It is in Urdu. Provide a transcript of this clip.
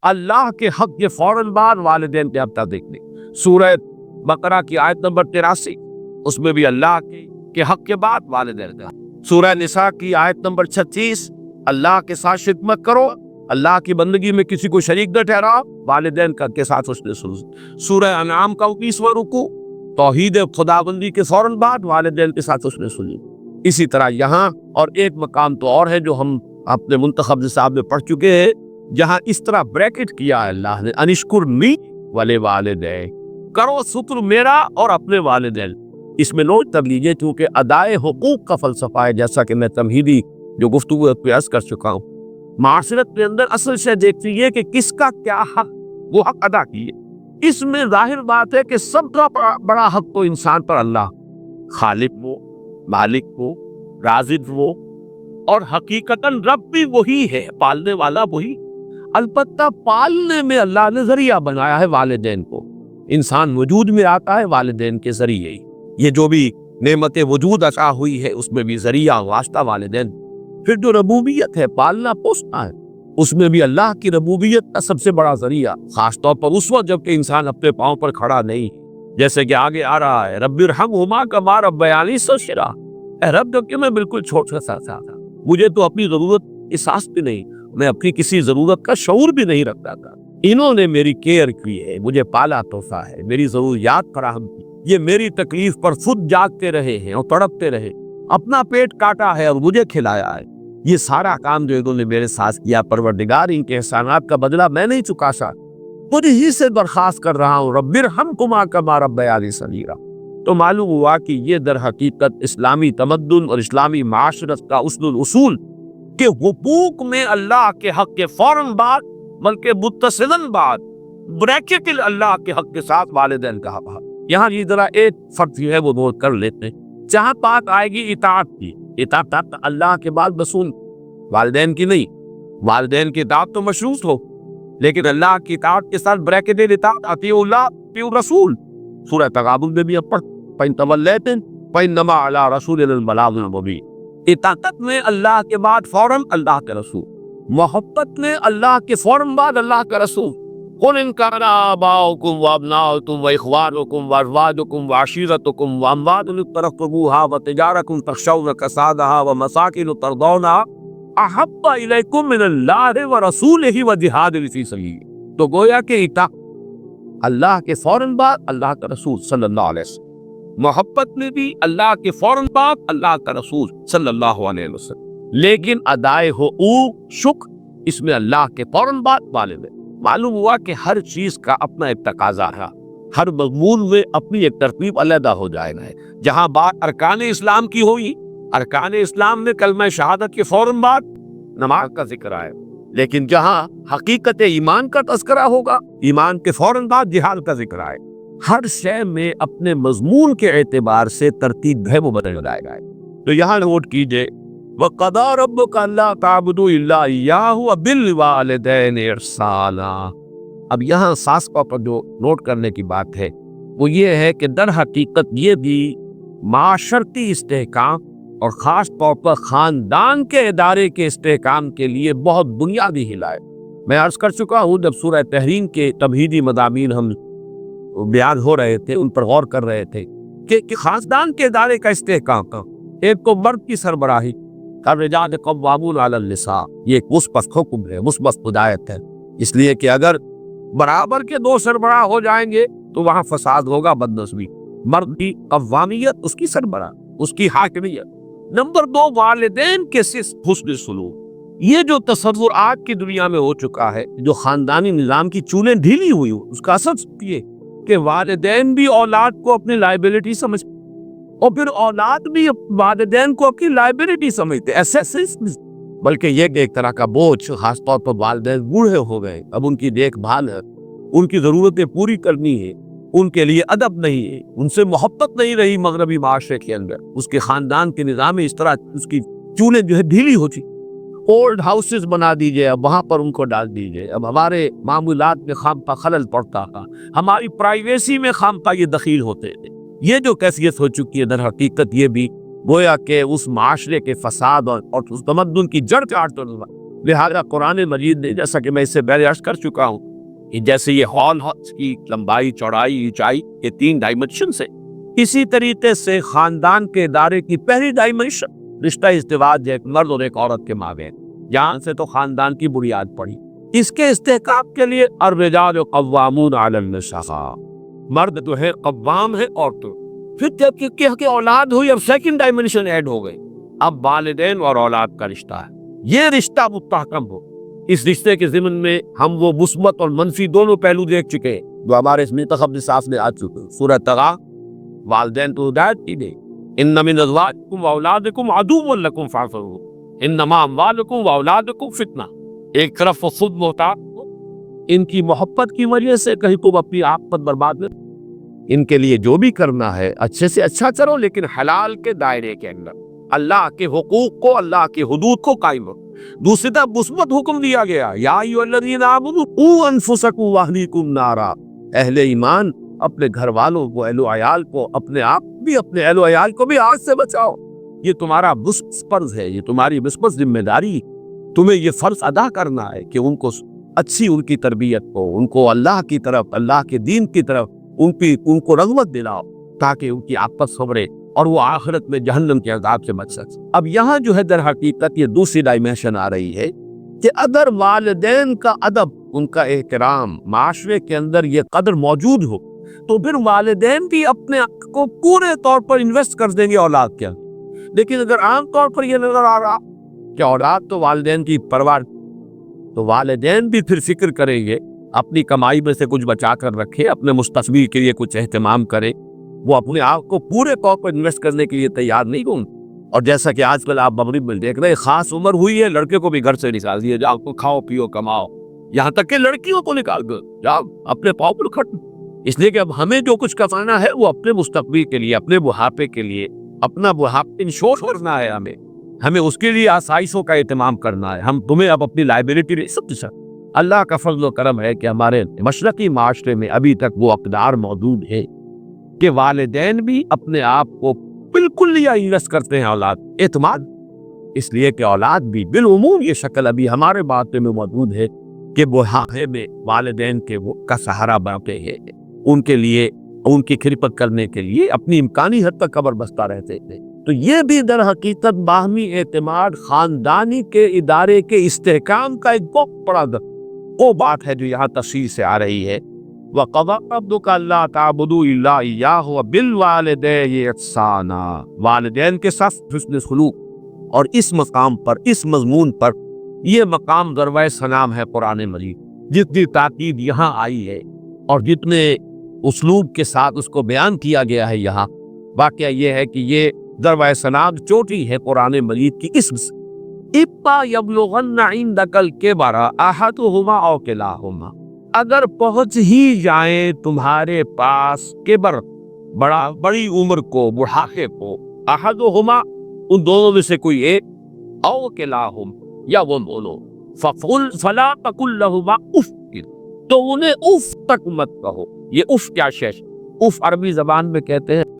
اللہ کے حق کے فوراً بعد والدین کے حق دیکھنے. سورہ بقرہ کی آیت نمبر 83 اس میں بھی اللہ کے حق کے بعد والدین کا. سورہ نساء کی آیت نمبر 36 اللہ کے ساتھ شرک مت کرو، اللہ کی بندگی میں کسی کو شریک نہ ٹھہراؤ، والدین کا کے ساتھ حسن سلوک. سورہ انعام کا 19واں رکوع توحید خداوندی کے فوراً بعد والدین کے ساتھ حسن سلوک. اسی طرح یہاں اور ایک مقام تو اور ہے جو ہم اپنے منتخب نصاب میں پڑھ چکے ہیں، جہاں اس طرح بریکٹ کیا ہے اللہ نے، انشکر لی ولے والدین، کرو شکر میرا اور اپنے والدین. اس میں نوٹ کر لیجیے کیونکہ ادائے حقوق کا فلسفہ ہے، جیسا کہ میں تمہیدی جو گفتگو پہ عرض کر چکا ہوں. معاشرت کے اندر اصل سے دیکھتی ہے کہ کس کا کیا حق، وہ حق ادا کیے. اس میں ظاہر بات ہے کہ سب کا بڑا حق تو انسان پر اللہ، خالق وہ، مالک وہ، رازق وہ، اور حقیقتاً رب بھی وہی ہے، پالنے والا وہی. البتہ پالنے میں اللہ نے ذریعہ بنایا ہے والدین کو. انسان وجود میں آتا ہے والدین کے ذریعے ہی. یہ جو بھی نعمت وجود عطا ہوئی ہے اس میں بھی ذریعہ واسطہ والدین. پھر جو ربوبیت ہے، پالنا پوسنا ہے، اس میں بھی اللہ کی ربوبیت کا سب سے بڑا ذریعہ، خاص طور پر اس وقت جب کہ انسان اپنے پاؤں پر کھڑا نہیں، جیسے کہ آگے آ رہا ہے رب ارحمہما کما ربیانی صغیرا. اے رب جب کہ میں بالکل چھوٹا سا تھا، مجھے تو اپنی ضرورت احساس بھی نہیں، میں اپنی کسی ضرورت کا شعور بھی نہیں رکھتا تھا، انہوں نے میری کیئر کی ہے، مجھے پالا توسا ہے، میری ضروریات فراہم کی، یہ میری تکلیف پر خود جاگتے رہے ہیں اور تڑپتے رہے، اپنا پیٹ کاٹا ہے اور مجھے کھلایا ہے. یہ سارا کام جو انہوں نے میرے ساتھ کیا، پروردگار ان کے احسانات کا بدلہ میں نہیں چکا سا، خود ہی سے درخواست کر رہا ہوں رب ارحمہما کما ربیانی صغیرا. تو معلوم ہوا کہ یہ در حقیقت اسلامی تمدن اور اسلامی معاشرت کا اصول کہ حقوق میں اللہ کے حق کے فوراً بعد بلکہ متصلاً بعد بریکٹ اللہ کے حق کے ساتھ والدین کا حق. یہاں یہ ذرا ایک فرق جو ہے وہ نوٹ کر لیتے ہیں. جہاں بات آئے گی اطاعت کی، اطاعت اللہ کے بعد رسول، والدین کی نہیں. والدین کی اطاعت تو مشروط ہو، لیکن اللہ کی اطاعت کے ساتھ بریکٹ اطاعت اطیعوا اللہ اطیعوا الرسول. سورہ تغابن میں بھی اب پڑھ فَإِن تَوَلَّيْتُمْ فَإِنَّمَا عَلَىٰ رَسُولِنَا الْبَلَاغُ الْمُبِينُ. اطاعت میں اللہ کے بعد فوراً اللہ کے رسول، محبت میں اللہ کے فوراً بعد اللہ کا رسول. قُلْ إِن كَانَ آبَاؤُكُمْ وَأَبْنَاؤُكُمْ وَإِخْوَانُكُمْ وَأَزْوَاجُكُمْ وَعَشِيرَتُكُمْ وَأَمْوَالٌ اقْتَرَفْتُمُوهَا وَتِجَارَةٌ تَخْشَوْنَ كَسَادَهَا وَمَسَاكِنُ تَرْضَوْنَهَا أَحَبَّ إِلَيْكُم مِّنَ اللَّهِ وَرَسُولِهِ وَجِهَادٍ فِي سَبِيلِهِ. تو گویا کہ اطاعت اللہ کے فوراً بعد اللہ کا رسول صلی اللہ علیہ وسلم، محبت میں بھی اللہ کے فوراً بعد اللہ کا رسول صلی اللہ علیہ وسلم. لیکن ادائے حقوق شکر اس میں اللہ کے فوراً بعد والدین. معلوم ہوا کہ ہر چیز کا اپنا ایک تقاضا ہے، ہر مضمون میں اپنی ایک ترتیب علیحدہ ہو جائے گا. جہاں بات ارکان اسلام کی ہوئی، ارکان اسلام میں کلمہ شہادت کے فوراً بعد نماز کا ذکر آئے، لیکن جہاں حقیقت ایمان کا تذکرہ ہوگا، ایمان کے فوراً بعد جہاد کا ذکر آئے. ہر شے میں اپنے مضمون کے اعتبار سے ترتیب ہے وہ بدل جائے گا. تو یہاں نوٹ کیجئے وَقَضَىٰ رَبُّكَ أَلَّا تَعْبُدُوا إِلَّا إِيَّاهُ وَبِالْوَالِدَيْنِ إِحْسَانًا. اب یہاں خاص طور پر جو نوٹ کرنے کی بات ہے وہ یہ ہے کہ در حقیقت یہ بھی معاشرتی استحکام اور خاص طور پر خاندان کے ادارے کے استحکام کے لیے بہت بنیادی ہلا ہے. میں عرض کر چکا ہوں جب سورہ تحریم کے تمہیدی مضامین ہم بیان ہو رہے تھے، ان پر غور کر رہے تھے کہ خاندان کے ادارے کا استحکام کا ایک تو مرد کی سربراہی، الرجال قوامون علی النساء، یہ ایک مثبت حکم ہے، مثبت ہدایت ہے. اس لیے کہ اگر برابر کے دو سربراہ ہو جائیں گے تو وہاں فساد ہوگا، بدنظمی. مرد کی قوامیت، اس کی سربراہ، اس کی حاکمیت. نمبر 2 والدین کے حسن سلوک. یہ جو تصور آج کی دنیا میں ہو چکا ہے، جو خاندانی نظام کی چولیں ڈھیلی ہوئی ہو، اس کا اثر یہ کہ والدین بھی اولاد کو اپنی لائبلٹی سمجھ، اور پھر اولاد بھی والدین کو اپنی لائبلٹی سمجھتے، بلکہ یہ کہ ایک طرح کا بوجھ. خاص طور پر والدین بوڑھے ہو گئے، اب ان کی دیکھ بھال ہے، ان کی ضرورتیں پوری کرنی ہے، ان کے لیے ادب نہیں ہے، ان سے محبت نہیں رہی مغربی معاشرے کے اندر. اس کے خاندان کے نظام میں اس طرح اس کی چولیں جو ہے ڈھیلی ہو چکی. اولڈ ہاؤسز بنا دیجئے، اب وہاں پر ان کو ڈال دیجئے. اب ہمارے معمولات میں خامخواہ خلل پڑتا تھا، ہماری پرائیویسی میں خامخواہ یہ دخیل ہوتے تھے. یہ جو کیفیت ہو چکی ہے در حقیقت یہ بھی گویا کہ اس معاشرے کے فساد اور اس تمدن کی جڑ کاٹ. لہذا قرآن مجید نے، جیسا کہ میں اس سے پہلے عرض کر چکا ہوں، کہ جیسے یہ ہال ہاؤس کی لمبائی، چوڑائی، اونچائی، یہ 3 ڈائمنشن سے، اسی طریقے سے خاندان کے ادارے کی پہلی ڈائمنشن رشتہ ازدواج ہے، ایک مرد اور ایک عورت کے مابین، جہاں سے تو خاندان کی بنیاد پڑی۔ اس کے استحقاق کے لیے الرجال قوامون علی النساء، مرد جو ہے قوام ہے عورتوں، پھر جب کہ اولاد ہوئی، اب سیکنڈ ڈائمنشن ایڈ ہو گئی، اب والدین اور اولاد کا رشتہ ہے، یہ رشتہ مستحکم ہو۔ اس رشتے کے ضمن میں ہم وہ مثبت اور منفی دونوں پہلو دیکھ چکے ہیں جو ہمارے اس منتخب نصاب میں آ چکے ہیں۔ سورہ طغا، والدین کو ہدایت کی گئی، ان من ازواجکم واولادکم عدو لکم فاحذروہ انما اموالکم واولادکم فتنہ۔ ایک طرف وہ خود محتاط ہو، ان کی محبت کی وجہ سے کہیں تم اپنی آفت برباد نہ، ان کے لیے جو بھی کرنا ہے اچھے سے اچھا کرو، لیکن حلال کے دائرے کے اندر، اللہ کے حقوق کو، اللہ کی حدود کو قائم رکھو۔ دوسری طرف مثبت حکم دیا گیا، یا ایھا الذین آمنوا قوا انفسکم واہلیکم نارا، اہل ایمان اپنے گھر والوں کو، اہل و عیال کو، اپنے آپ بھی، اپنے اہل و عیال کو بھی آگ سے بچاؤ۔ یہ تمہارا مثبت فرض ہے، یہ تمہاری مثبت ذمہ داری، تمہیں یہ فرض ادا کرنا ہے کہ ان کو اچھی، ان کی تربیت کو، ان کو اللہ کی طرف، اللہ کے دین کی طرف ان کو رغبت دلاؤ، تاکہ ان کی آپس سنورے اور وہ آخرت میں جہنم کے عذاب سے بچ سکے۔ اب یہاں جو ہے در حقیقت یہ دوسری ڈائمینشن آ رہی ہے کہ اگر والدین کا ادب، ان کا احترام معاشرے کے اندر یہ قدر موجود ہو، تو پھر والدین بھی اپنے آپ کو پورے طور پر انویسٹ کر دیں گے اولاد کے اندر۔ لیکن اگر عام طور پر یہ نظر آ رہا کہ اولاد تو والدین کی پرورش، تو والدین بھی پھر فکر کریں گے، اپنی کمائی میں سے کچھ بچا کر رکھے، اپنے مستقبل کے لیے کچھ اہتمام کرے، وہ اپنے آپ کو پورے طور پر انویسٹ کرنے کے لیے تیار نہیں ہوں۔ اور جیسا کہ آج کل آپ مغرب میں دیکھ رہے ہیں، خاص عمر ہوئی ہے، لڑکے کو بھی گھر سے نکال دیا، جاؤ کو کھاؤ پیو کماؤ، یہاں تک کہ لڑکیوں کو نکال دو، جاؤ اپنے پاؤں پر کھڑو۔ اس لیے کہ اب ہمیں جو کچھ کمانا ہے وہ اپنے مستقبل کے لیے، اپنے بڑھاپے کے لیے، اپنا بڑھاپا انشور کرنا ہے، ہمیں اس کے لیے آسائشوں کا اہتمام کرنا ہے۔ ہم تمہیں اب اپنی لائبلٹی نہیں سب کچھ۔ اللہ کا فضل و کرم ہے کہ ہمارے مشرقی معاشرے میں ابھی تک وہ اقدار موجود ہے کہ والدین بھی اپنے آپ کو بالکل لیا انویسٹ کرتے ہیں اولاد، اعتماد، اس لیے کہ اولاد بھی بالعموم یہ شکل ابھی ہمارے معاشرے میں موجود ہے کہ بڑھاپے میں والدین کے وہ کا سہارا بنتے ہیں، ان کے لیے، ان کی خدمت کرنے کے لیے اپنی امکانی حد تک قبر بستہ رہتے تھے۔ تو یہ بھی در حقیقت باہمی اعتماد، خاندانی کے ادارے کے استحکام کا ایک بہت بڑا وہ بات ہے جو یہاں تفصیل سے آ رہی ہے۔ وَقَضَىٰ رَبُّكَ أَلَّا تَعْبُدُوا إِلَّا إِيَّاهُ وَبِالْوَالِدَيْنِ إِحْسَانًا، والدین کے ساتھ حسن سلوک۔ اور اس مقام پر، اس مضمون پر، یہ مقام ضربۂ سلام ہے قرآن مجید، جتنی تاکید یہاں آئی ہے اور جتنے اسلوب کے ساتھ اس کو بیان کیا گیا ہے یہاں، واقعہ یہ ہے کہ یہ ضربۂ سلام چوٹی ہے قرآن مجید کی اس اِمَّا يَبْلُغَنَّ عِندَكَ الْكِبَرَ أَحَدُهُمَا أَوْ كِلَاهُمَا، اگر پہنچ ہی جائیں تمہارے پاس کبر، بڑی عمر کو، بڑھاپے کو، احدہما، ان دونوں میں سے کوئی ایک، او کلاہم، یا وہ دونوں، فلا تقل لہما اف، تو انہیں اف تک مت کہو۔ یہ اف کیا شے؟ اف عربی زبان میں کہتے ہیں